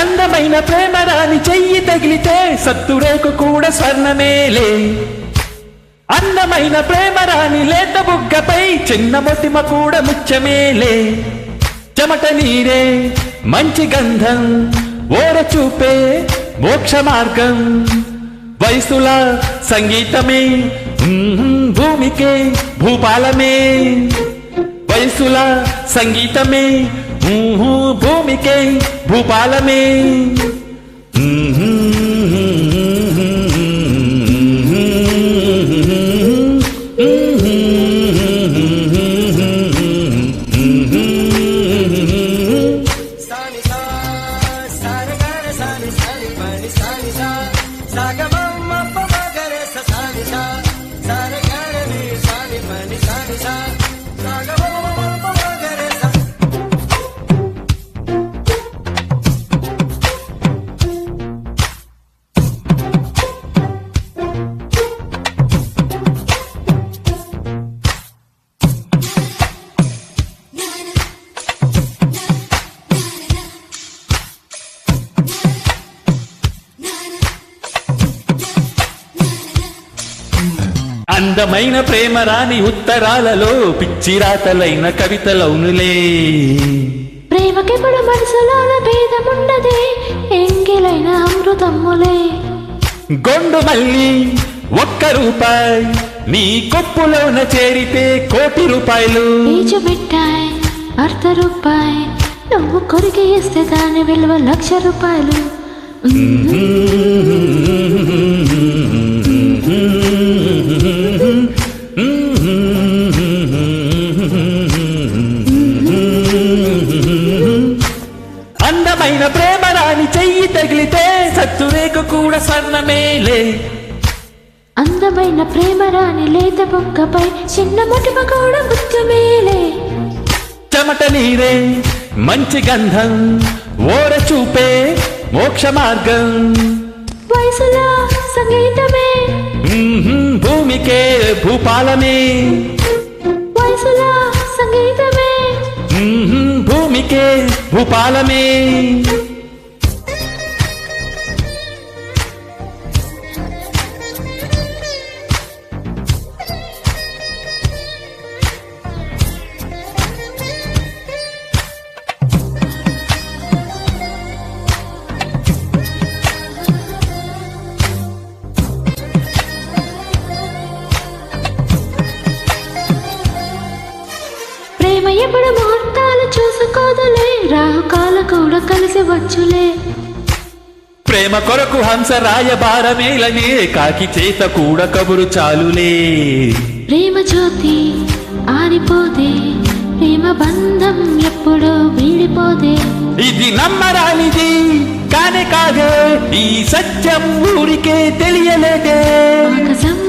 అందమైన ప్రేమ రాని చెయ్యి తగిలితే సత్తురేకు కూడా స్వర్ణమేలే. అందమైన ప్రేమ రాని లేత బుగ్గపై చిన్న మొటిమ కూడా ముత్యమేలే. చెమట నీరే మంచి గంధం, ఓర చూపే మోక్ష మార్గం. వయసుల సంగీతమే భూమికే భూపాలమే. వయసుల సంగీతమే భూమికే భూపాలమే. అందమైన ప్రేమ రాని ఉత్తరాలలో పిచ్చిరాతలైన కవితలౌనులే. ప్రేమకెప్పుడు మనసులోన భేదముండదే, ఎంగిలైన అమృతమ్ములే. గొండు మళ్ళీ ఒక్క రూపాయి నీ కొప్పులోన చేరితే కోటి రూపాయలు. బీజమిట్టాయి అర్ధ రూపాయి, నువ్వు కొరికి ఇస్తే దాని విలువ 1,00,000 రూపాయలు. అందమైన ప్రేమ రాని చెయ్యి తగిలితే సత్తురేకు కూడా స్వర్ణమేలే. అందమైన ప్రేమ రాని లేత బొక్కపై చిన్న మొటిమ కూడా ముత్యమేలే. చెమట నీరే మంచి గంధం, ఓర చూపే మోక్ష మార్గం. వయసులో సంగీతమే భూమికే భూపాలమే. వయసులో సంగీతమే భూమికే భూపాలమే. ప్రేమ ఎప్పుడు ముహూర్తాలు చూసుకోదులే, రాహుకాల కూడా కలిసి వచ్చులే. ప్రేమ కొరకు హంస రాయబారమేలనే, కాకి చేత కూడా కబురు చాలులే. ప్రేమ జ్యోతి ఆరిపోదే, ప్రేమ బంధం ఎప్పుడో వీడిపోదే. ఇది నమ్మరానిది కానే కాదే, ఈ సత్యం ఊరికే తెలియలేదే. ఆకాశం